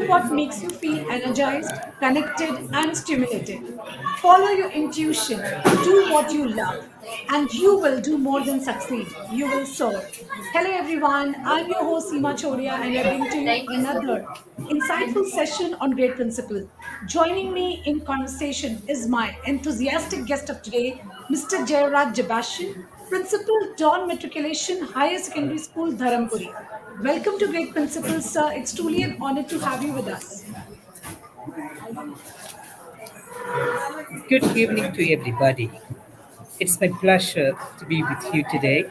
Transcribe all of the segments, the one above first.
what makes you feel energized, connected, and stimulated. Follow your intuition, do what you love, and you will do more than succeed. You will soar. Hello, everyone. I'm your host, Seema Chhoriya, and I bring to you another insightful session on great principle. Joining me in conversation is my enthusiastic guest of today, Mr. Jayaraj Jebastian, Principal, Dawn Matriculation Higher Secondary School, Dharampuri. Welcome to Great Principles, sir. It's truly an honor to have you with us. Good evening to everybody. It's my pleasure to be with you today.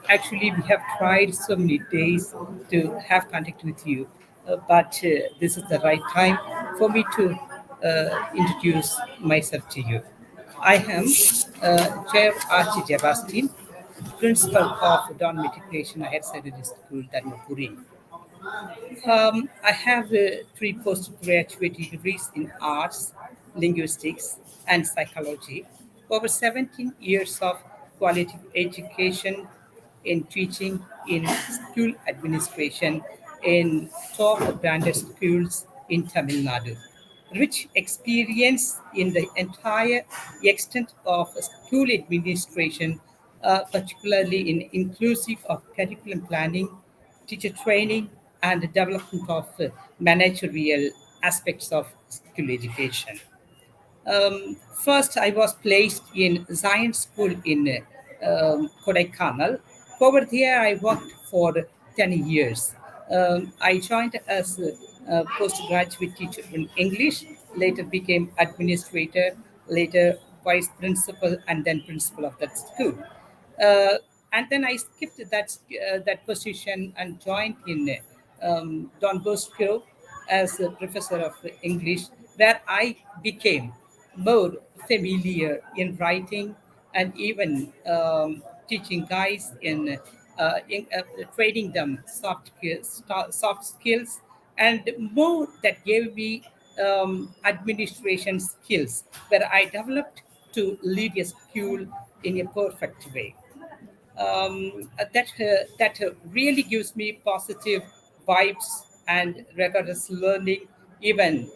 Actually, we have tried so many days to have contact with you, but this is the right time for me to introduce myself to you. I am Jayaraj Jebastian, Principal of Dawn Matriculation Higher Secondary School, Dharampuri. I have three postgraduate degrees in arts, linguistics, and psychology. Over 17 years of quality education in teaching in school administration in top branded schools in Tamil Nadu. Rich experience in the entire extent of school administration, particularly in inclusive of curriculum planning, teacher training, and the development of managerial aspects of school education. First, I was placed in science school in Kodaikanal. Over there, I worked for 10 years. I joined as a postgraduate teacher in English, later became administrator, later vice principal, and then principal of that school. Uh, and then I skipped that position and joined in Don Bosco as a professor of English, where I became more familiar in writing and even teaching guys in training them soft skills, and more that gave me administration skills, where I developed to lead a school in a perfect way. That really gives me positive vibes and rigorous learning, even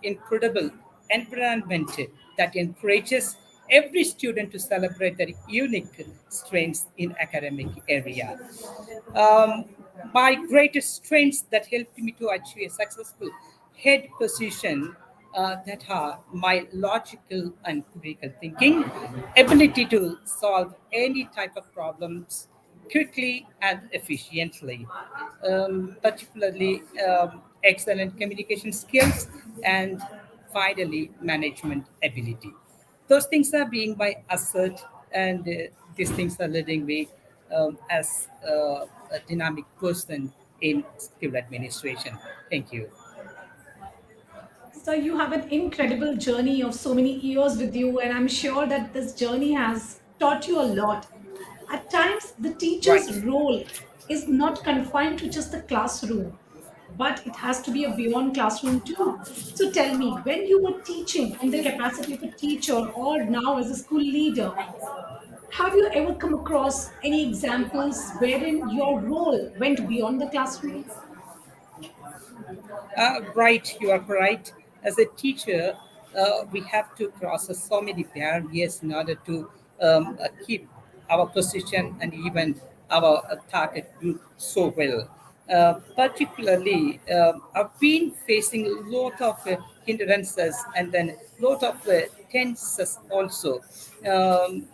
incredible environment that encourages every student to celebrate their unique strengths in academic area. Um, my greatest strengths that helped me to achieve a successful head position, that are my logical and critical thinking, ability to solve any type of problems quickly and efficiently, particularly excellent communication skills, and finally management ability. Those things are being my asset, and these things are leading me as a dynamic person in skill administration. Thank you. So, you have an incredible journey of so many years with you, and I'm sure that this journey has taught you a lot. At times, the Right. teacher's role is not confined to just the classroom, but it has to be a beyond classroom too. So, tell me, when you were teaching in the capacity of a teacher or now as a school leader, have you ever come across any examples wherein your role went beyond the classroom? Right, you are right. As a teacher, we have to cross so many barriers in order to keep our position and even our target group so well. Particularly, I've been facing a lot of hindrances and then lot of tenses also. Um,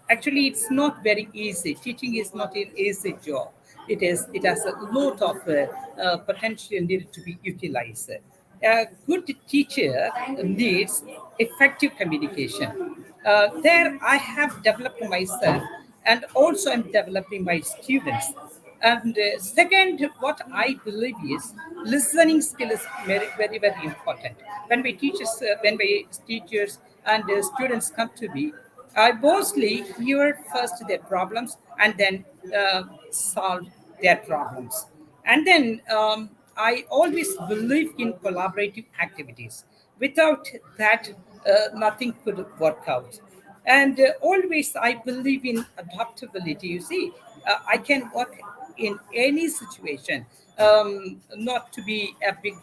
Actually, it's not very easy. Teaching is not an easy job. It has a lot of potential needed to be utilized. A good teacher needs effective communication. There I have developed myself, and also I'm developing my students. And second, what I believe is listening skill is very, very, very important. When my teachers and students come to me, I mostly hear first their problems and then solve their problems. And then I always believe in collaborative activities. Without that, nothing could work out. And always I believe in adaptability. You see, I can work in any situation, not to be a big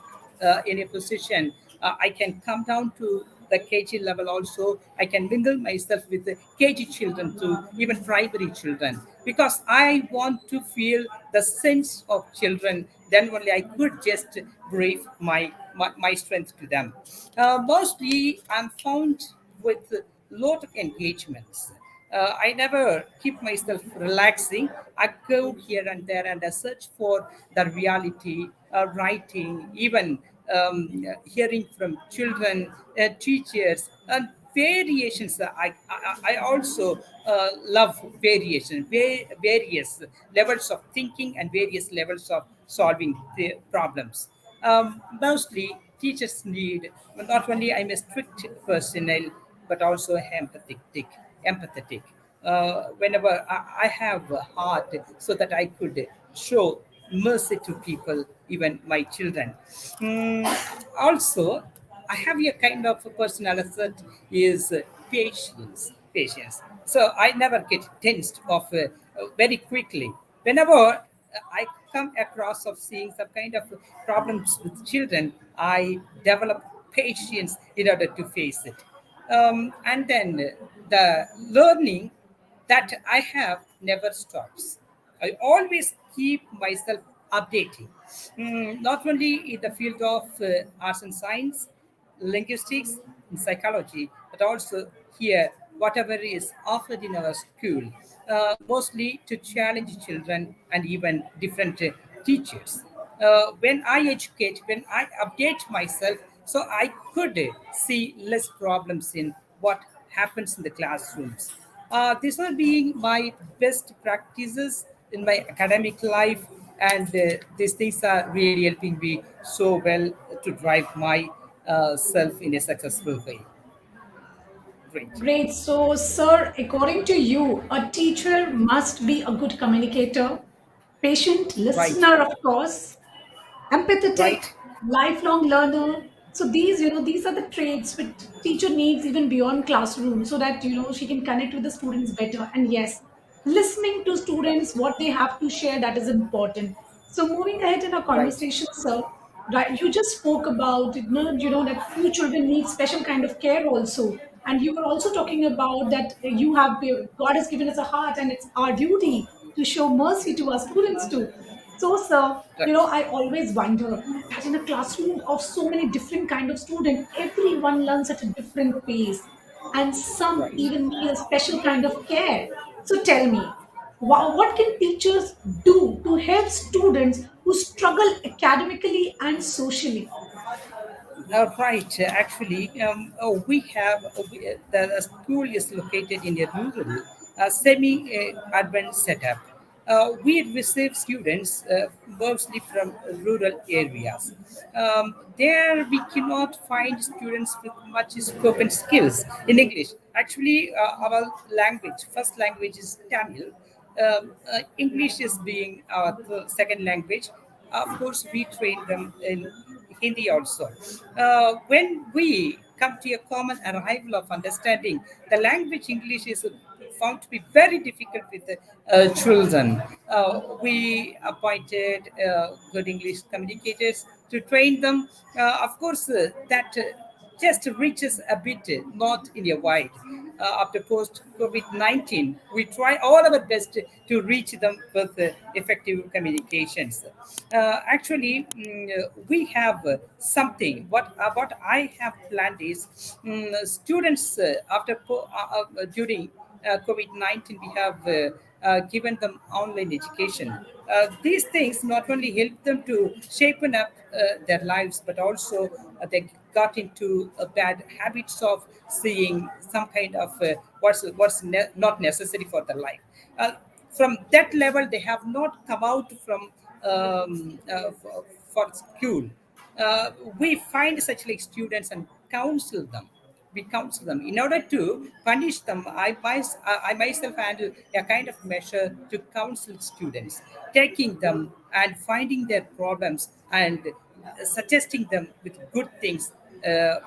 in a position. I can come down to the KG level also. I can mingle myself with the KG children to even primary children, because I want to feel the sense of children. Then only I could just brief my strength to them. Mostly, I'm found with a lot of engagements. I never keep myself relaxing. I go here and there and I search for the reality, writing, even hearing from children, teachers, and variations. I also love variation, various levels of thinking and various levels of solving the problems. Mostly, teachers need not only I'm a strict personnel, but also empathetic. Whenever I have a heart, so that I could show mercy to people, even my children. Mm, Also, I have a kind of a personality that is patience. So I never get tensed off very quickly. Whenever I come across of seeing some kind of problems with children, I develop patience in order to face it. And then the learning that I have never stops. I always keep myself updating, not only in the field of arts and science, linguistics, and psychology, but also here, whatever is offered in our school, mostly to challenge children and even different teachers. When I educate, when I update myself, so I could see less problems in what happens in the classrooms. These are being my best practices in my academic life, and these things are really helping me so well to drive my self in a successful way. Great. Great. So, sir, according to you, a teacher must be a good communicator, patient Right. listener, of course, empathetic, Right. lifelong learner. So these are the traits which teacher needs even beyond classroom, so that she can connect with the students better. And yes, listening to students what they have to share, that is important. So moving ahead in our Right. conversation, sir, right? You just spoke about that few children need special kind of care also, and you were also talking about that God has given us a heart, and it's our duty to show mercy to our students too. So, sir, Right. I always wonder that in a classroom of so many different kind of students, everyone learns at a different pace, and some Right. even need a special kind of care. So, tell me, what can teachers do to help students who struggle academically and socially? Right. Actually, we have the school is located in a rural, semi-urban setup. We receive students mostly from rural areas. There, we cannot find students with much spoken skills in English. Actually, our language, first language is Tamil. English is being our second language. Of course, we train them in Hindi also. When we come to a common arrival of understanding, the language English is found to be very difficult with the children. We appointed good English communicators to train them. Of course, that just reaches a bit, not in a wide. After post COVID 19, we try all our best to reach them with effective communications. Actually, we have something. What I have planned is students during COVID 19, we have given them online education. These things not only help them to shapen up their lives, but also they got into bad habits of seeing some kind of not necessary for their life. From that level, they have not come out from for school. uh, we find such like students and counsel them. We counsel them in order to punish them. I myself handle a kind of measure to counsel students, taking them and finding their problems and suggesting them with good things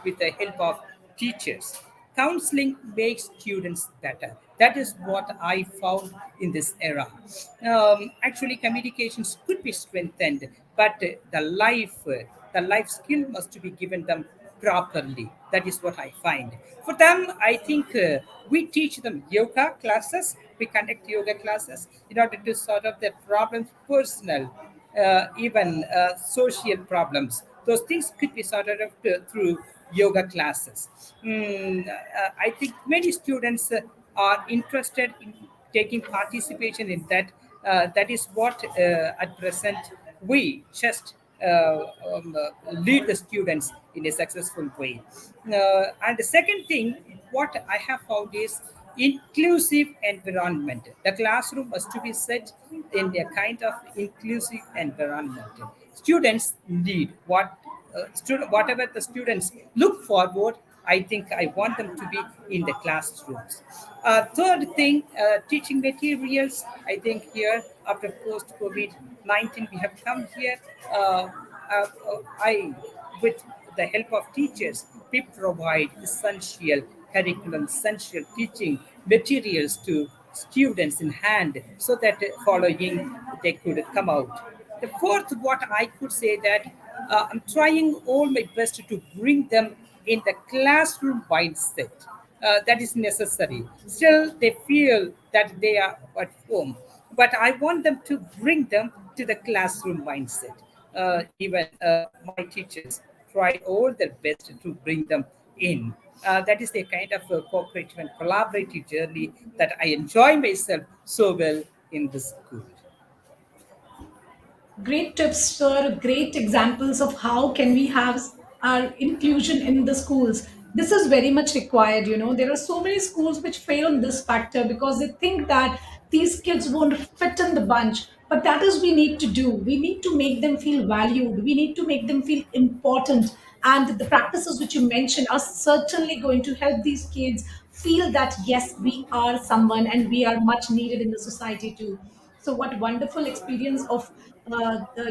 with the help of teachers. counseling makes students better. That is what I found in this era. Actually, communications could be strengthened, but the life skill must be given them properly. That is what I find. For them, I think we teach them yoga classes. We conduct yoga classes in order to sort out their problems, personal, even social problems. Those things could be sorted out through yoga classes. I think many students are interested in taking participation in that. That is what at present we just lead the students in a successful way. And the second thing, what I have found is inclusive environment. The classroom must to be set in a kind of inclusive environment. Students need whatever the students look forward. I think I want them to be in the classrooms. Third thing, teaching materials. I think here after post COVID-19, we have come here. I with the help of teachers, we provide essential curriculum, essential teaching materials to students in hand so that following they could come out. The fourth, what I could say that I'm trying all my best to bring them in the classroom mindset. That is necessary. Still, they feel that they are at home, but I want them to bring them to the classroom mindset. Even my teachers try all their best to bring them in. That is the kind of cooperative and collaborative journey that I enjoy myself so well in the school. Great tips, sir. Great examples of how can we have our inclusion in the schools. This is very much required. There are so many schools which fail on this factor because they think that these kids won't fit in the bunch. But that is we need to do. We need to make them feel valued. We need to make them feel important. And the practices which you mentioned are certainly going to help these kids feel that yes, we are someone and we are much needed in the society too. So, what wonderful experience of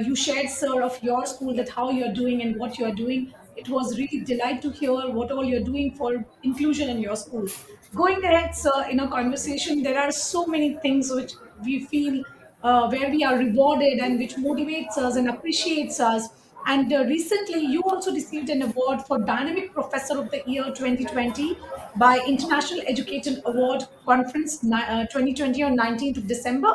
you shared, sir, of your school, that how you're doing and what you're doing. It was really delight to hear what all you're doing for inclusion in your school. Going ahead, sir, in a conversation, there are so many things which we feel where we are rewarded and which motivates us and appreciates us. And recently, you also received an award for Dynamic Professor of the Year 2020 by International Education Award Conference 2020 on 19th of December.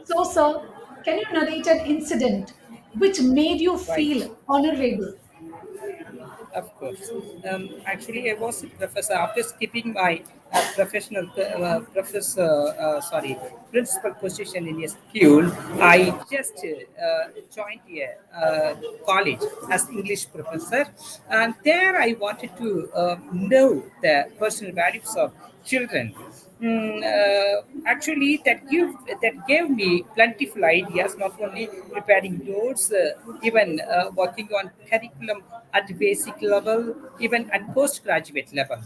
So, sir, can you narrate an incident which made you Right. feel honorable? Of course. Actually, I was a professor. After skipping my principal position in a school, I just joined a college as English professor, and there I wanted to know the personal values of children. Actually, that gave me plentiful ideas. Not only preparing notes, even working on curriculum at basic level, even at postgraduate level.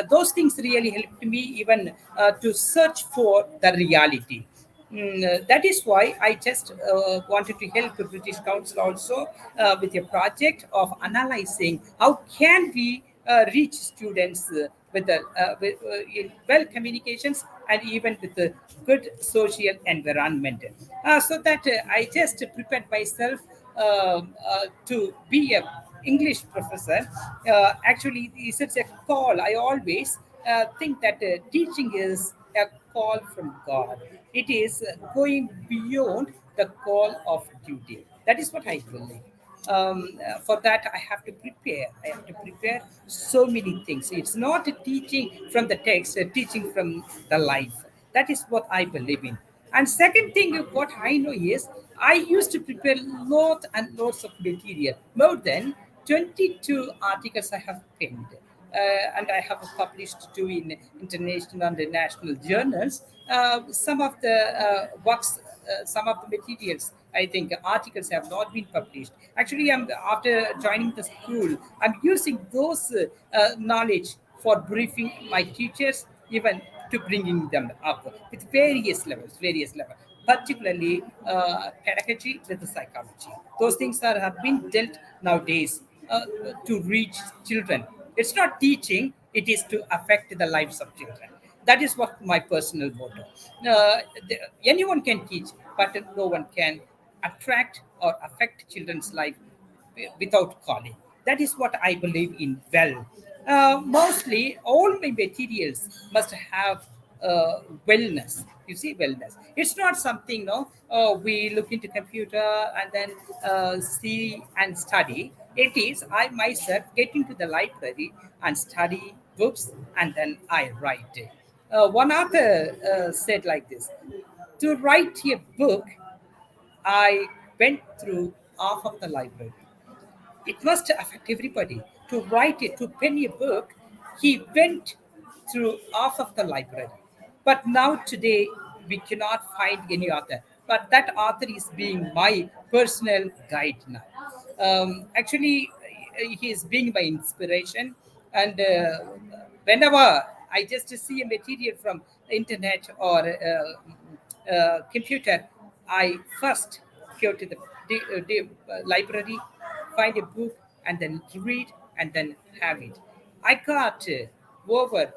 Those things really helped me even to search for the reality. That is why I just wanted to help the British Council also with a project of analyzing how can we reach students in well communications and even with a good social environment. So that I just prepared myself to be a English professor. Actually, it's a call. I always think that teaching is a call from God. It is going beyond the call of duty. That is what I believe. For that, I have to prepare. I have to prepare so many things. It's not a teaching from the text, a teaching from the life. That is what I believe in. And second thing, what I know is I used to prepare lots and lots of material. More than 22 articles I have penned. And I have published two in international and national journals. Some of the some of the materials, I think, articles have not been published. Actually, after joining the school, I'm using those knowledge for briefing my teachers, even to bringing them up with various levels, particularly pedagogy with the psychology. Those things have been dealt nowadays to reach children. It's not teaching, It is to affect the lives of children. That is what my personal motto. Uh, Anyone can teach, but no one can attract or affect children's life without calling. That is what I believe in well. Mostly, all my materials must have wellness. You see, wellness. It's not something, no, we look into computer and then see and study. It is I myself get into the library and study books and then I write it. One author said like this: to write a book, I went through half of the library. It must affect everybody. To write it, to pen a book, he went through half of the library. But now, today, we cannot find any author. But that author is being my personal guide now. Actually, he is being my inspiration. And whenever I just see a material from internet or computer, I first go to the library, find a book, and then read and then have it. I got over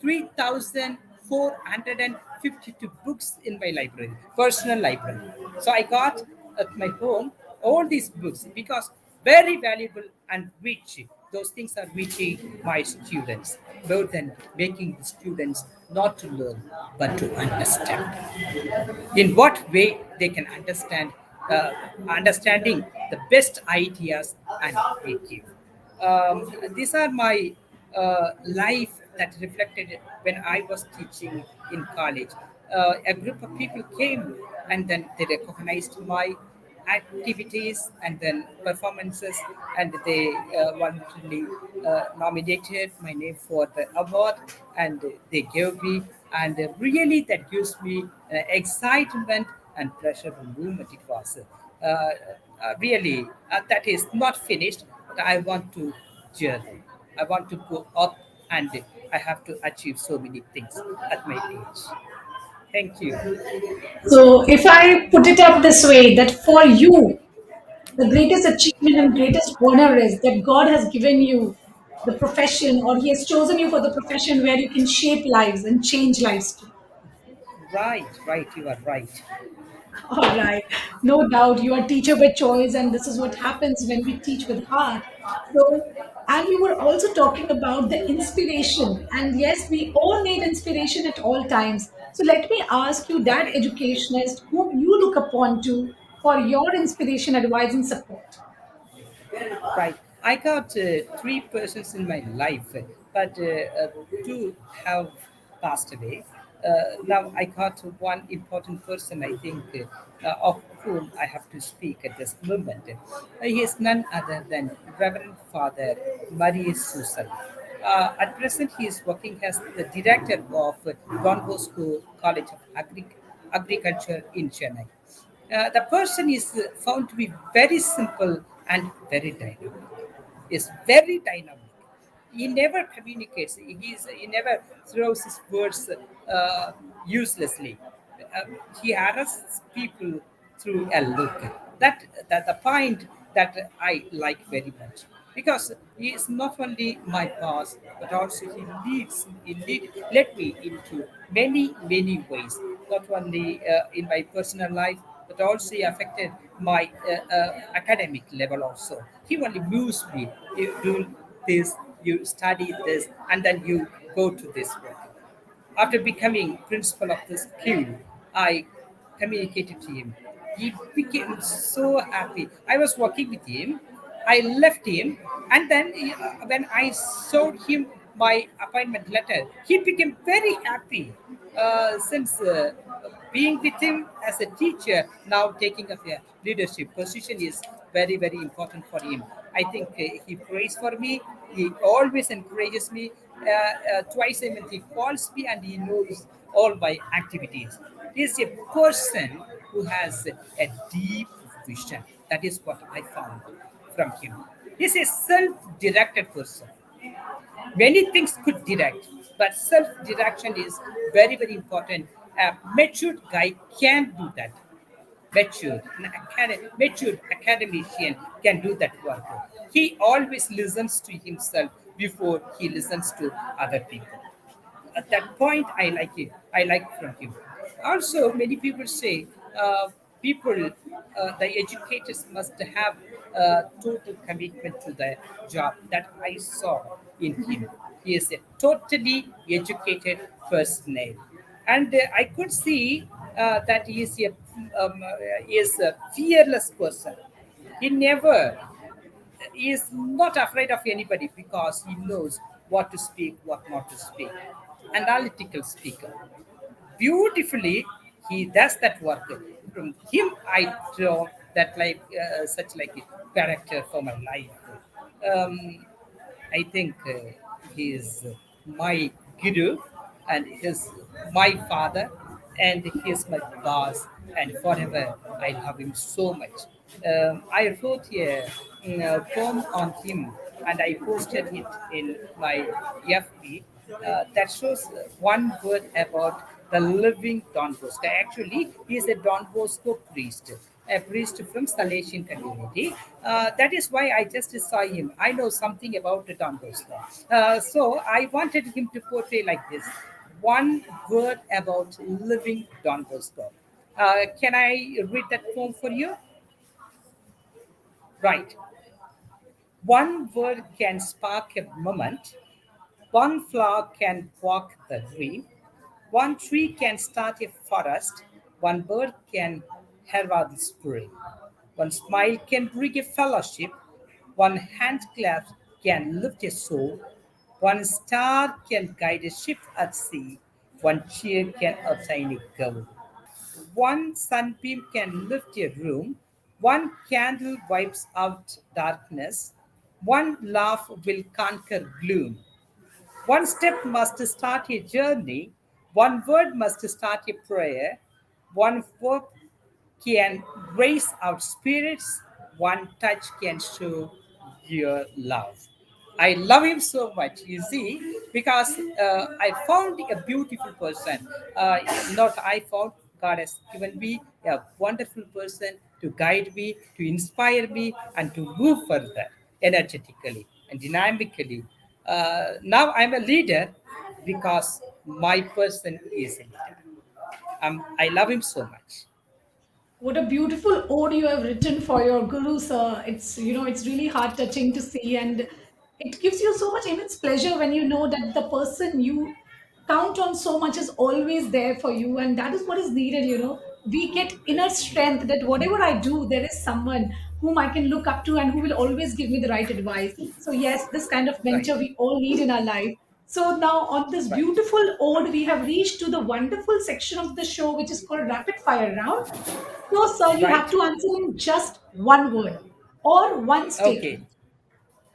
3,452 books in my library, personal library. So I got at my home all these books because very valuable and rich. Those things are reaching my students more than making the students not to learn but to understand. In what way they can understand, understanding the best ideas and they give. These are my life that reflected when I was teaching in college. A group of people came and then they recognized my activities and then performances, and they voluntarily nominated my name for the award, and they gave me, and really that gives me excitement and pleasure moment. It was really that is not finished, but I want to journey. I want to go up, and I have to achieve so many things at my age. Thank you. So, if I put it up this way, that for you, the greatest achievement and greatest honor is that God has given you the profession, or He has chosen you for the profession where you can shape lives and change lives too. Right, right, you are right. All right. No doubt you are teacher by choice, and this is what happens when we teach with heart. So, and you were also talking about the inspiration. And yes, we all need inspiration at all times. So let me ask you, that educationist whom you look upon to for your inspiration, advice, and support. Right. I got three persons in my life, but two have passed away. Now I got one important person, I think, of whom I have to speak at this moment. He is none other than Reverend Father Marie Susan. At present, he is working as the director of Don Bosco College of Agriculture in Chennai. The person is found to be very simple and very dynamic. Is very dynamic. He never communicates. He never throws his words uselessly. He harasses people through a look. That the point that I like very much, because he is not only my boss but also he led me into many ways, not only in my personal life but also he affected my academic level also. He only moves me: you do this, you study this, and then you go to this work. After becoming principal of the school, I communicated to him. He became so happy. I was working with him. I left him, and then when I showed him my appointment letter, he became very happy. Since being with him as a teacher, now taking up a leadership position is very important for him. I think he prays for me. He always encourages me. Twice a month he calls me and he knows all my activities. He is a person who has a deep vision. That is what I found from him. He is a self-directed person. Many things could direct, but self-direction is very important. A matured guy can do that. Matured academician can do that work. He always listens to himself before he listens to other people. At that point, I like it. I like from him. Also, many people say people, the educators must have total commitment to the job. That I saw in him. He is a totally educated personnel, and I could see that he is a fearless person. He never he is not afraid of anybody because he knows what to speak, what not to speak. Analytical speaker. Beautifully, he does that work. From him, I draw that like such like a character for my life. Um, I think he is my guru and he is my father and he is my boss and forever I love him so much. I wrote a poem on him and I posted it in my FB that shows one word about the living Don Bosco. Actually, he is a Don Bosco priest, a priest from Salesian community. That is why I just saw him. I know something about the Don Bosco. So I wanted him to portray like this. One word about living Don Bosco. Can I read that poem for you? Right. One word can spark a moment. One flower can walk the dream. One tree can start a forest. One bird can herald the spring. One smile can bring a fellowship. One hand clasp can lift a soul. One star can guide a ship at sea. One cheer can obtain a goal. One sunbeam can lift a room. One candle wipes out darkness. One laugh will conquer gloom. One step must start a journey. One word must start a prayer. One work can raise our spirits. One touch can show your love. I love him so much, you see, because I found a beautiful person. Not I found, God has given me a wonderful person to guide me, to inspire me, and to move further energetically and dynamically. Now I'm a leader because my person is a leader. I love him so much. What a beautiful ode you have written for your guru, sir. It's really heart touching to see, and it gives you so much immense pleasure when you know that the person you count on so much is always there for you, and that is what is needed. We get inner strength that whatever I do, there is someone whom I can look up to and who will always give me the right advice. So, yes, this kind of Right, mentor we all need in our life. So, now on this right, beautiful ode, we have reached to the wonderful section of the show, which is called Rapid Fire Round. No, sir, you have right. to answer in just one word or one Okay, statement.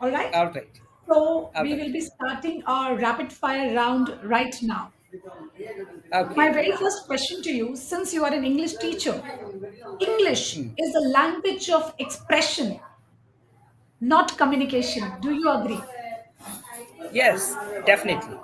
All right? all right, So all we right. will be starting our rapid fire round right now. My Okay. very first question to you, since you are an English teacher, English is a language of expression, not communication. Do you agree? Yes, definitely.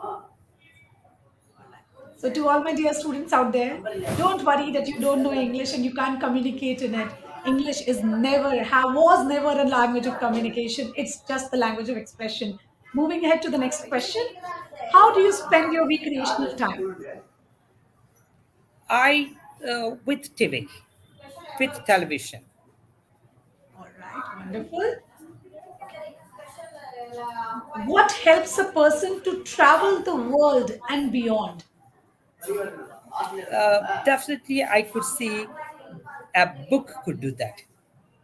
So, to all my dear students out there, don't worry that you don't know English and you can't communicate in it. English is was never a language of communication. It's just the language of expression. Moving ahead to the next question. How do you spend your recreational time? I with TV, with television. All right, wonderful. What helps a person to travel the world and beyond? Definitely, I could see a book could do that.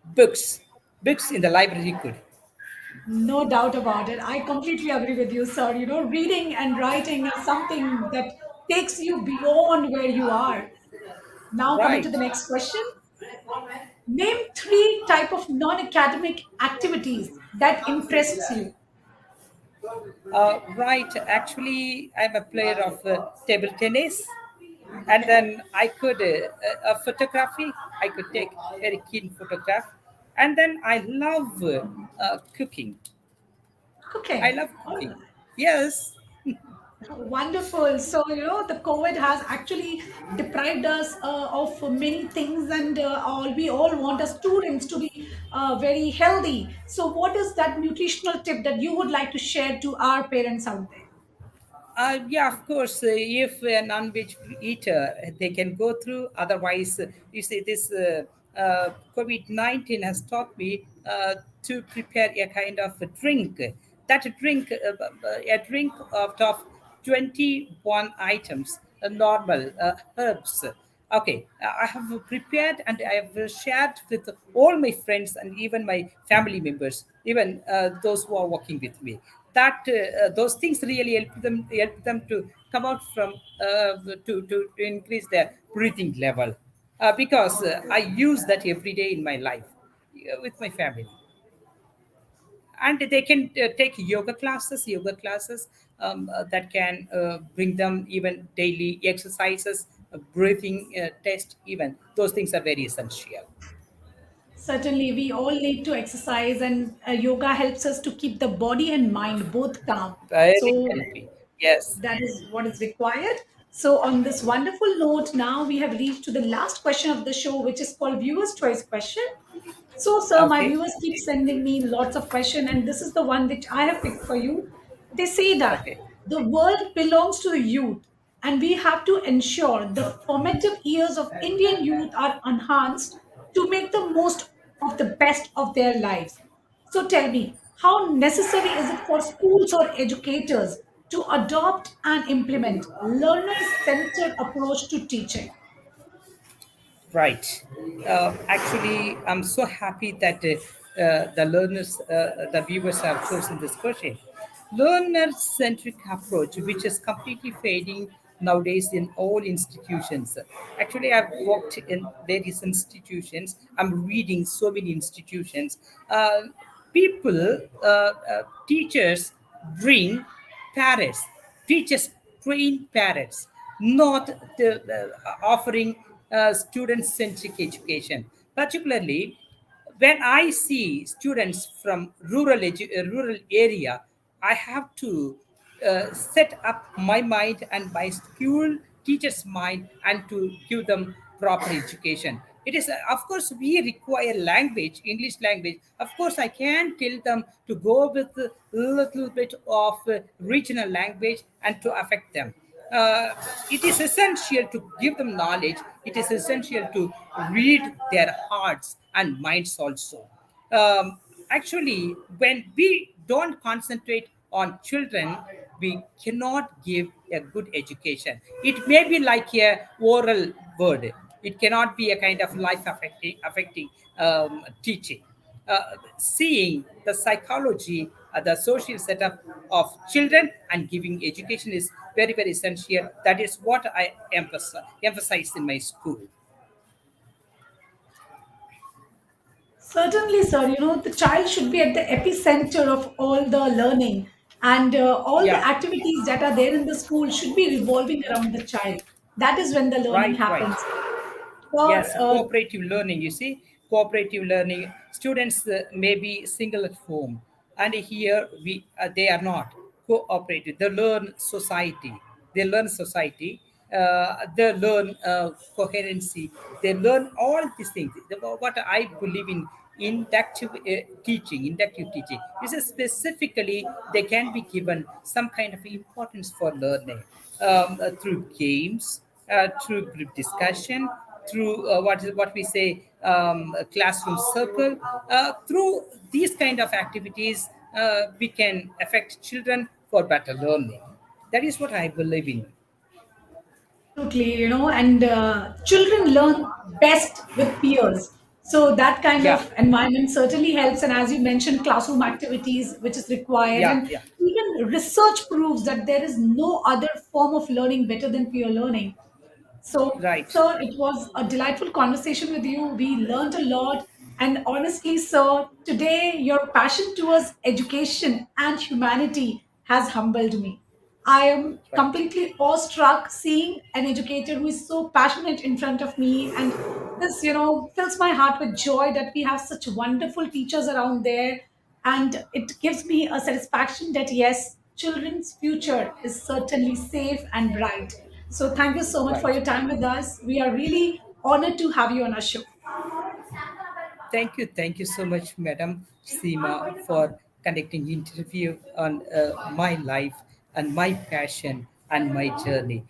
Books, books in the library could. No doubt about it. I completely agree with you, sir. Reading and writing are something that takes you beyond where you are. Now coming to Right. the next question. Name three type of non-academic activities that interests you. Right. Actually, I'm a player of table tennis, and then I could photography. I could take very keen photograph, and then I love cooking. I Cooking. love All cooking. right. Yes. Wonderful. So, the COVID has actually deprived us of many things, and all we all want our students to be very healthy. So, what is that nutritional tip that you would like to share to our parents out there? Yeah, of course. If a non-veg eater, they can go through. Otherwise, you see, this COVID-19 has taught me to prepare a kind of a drink. That drink, a drink of 21 items, normal herbs. Okay, I have prepared and I have shared with all my friends and even my family members, even those who are working with me. That those things really help them to come out from to increase their breathing level, because I use that every day in my life with my family. And they can take yoga classes that can bring them even daily exercises, breathing test, even those things are very essential. Certainly, we all need to exercise, and yoga helps us to keep the body and mind both calm. Very So, healthy. Yes. that is what is required. So, on this wonderful note, now we have reached to the last question of the show, which is called Viewer's Choice Question. So, sir, my Okay. viewers keep sending me lots of questions, and this is the one which I have picked for you. They say that Okay. the world belongs to the youth, and we have to ensure the formative years of Indian youth are enhanced to make the most of the best of their lives. So, tell me, how necessary is it for schools or educators to adopt and implement learner-centered approach to teaching? Right. Actually, I'm so happy that the viewers have chosen this question. Learner-centric approach, which is completely fading nowadays in all institutions. Actually, I've worked in various institutions. I'm reading so many institutions. People, teachers bring parents, teachers train parents, not offering student-centric education. Particularly, when I see students from rural area, I have to set up my mind and my school teacher's mind and to give them proper education. It is, of course, we require language, English language. Of course, I can tell them to go with a little bit of regional language and to affect them. It is essential to give them knowledge. It is essential to read their hearts and minds also. Actually, when we don't concentrate on children, we cannot give a good education. It may be like a oral word. It cannot be a kind of life affecting teaching. Seeing the psychology, the social setup of children and giving education is very, very essential. That is what I emphasize in my school. Certainly, sir. The child should be at the epicenter of all the learning, and all the Yeah, activities that are there in the school should be revolving around the child. That is when the learning right, right. happens. Sir, Yes, cooperative learning. You see, cooperative learning. Students may be single at home, and here they are not cooperative. They learn society. They learn society. They learn coherency. They learn all these things. What I believe in inductive teaching. Inductive teaching. This is specifically they can be given some kind of importance for learning through games, through group discussion, through what we say a classroom circle. Through these kind of activities, we can affect children for better learning. That is what I believe in. absolutely, and children learn best with peers. So that kind Yeah, of environment certainly helps. And as you mentioned, classroom activities, which is required, yeah, and yeah. even research proves that there is no other form of learning better than peer learning. So, Right. sir, it was a delightful conversation with you. We learned a lot. And honestly, sir, today your passion towards education and humanity has humbled me. I am Right. completely awestruck seeing an educator who is so passionate in front of me. And this, fills my heart with joy that we have such wonderful teachers around there. And it gives me a satisfaction that, yes, children's future is certainly safe and bright. So thank you so much for Right. your time with us. We are really honored to have you on our show. Thank you so much, Madam Seema, for conducting interview on my life and my passion and my journey.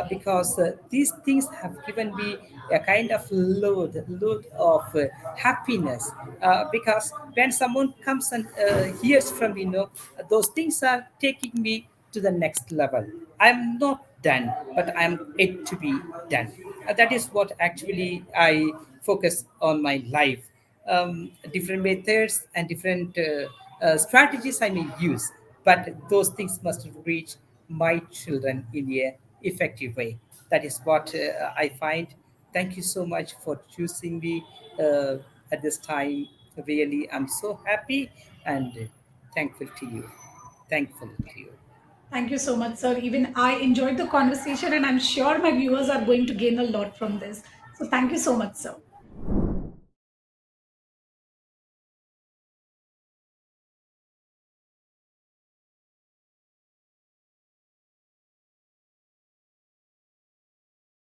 Because these things have given me a kind of load of happiness. Because when someone comes and hears from those things are taking me to the next level. I'm not done, but I'm yet to be done. That is what actually I focus on my life. Different methods and different strategies I may use, but those things must reach my children in a effective way. That is what I find. Thank you so much for choosing me at this time. Really, I'm so happy and thankful to you. Thankful to you. Thank you so much, sir. Even I enjoyed the conversation, and I'm sure my viewers are going to gain a lot from this. So thank you so much, sir.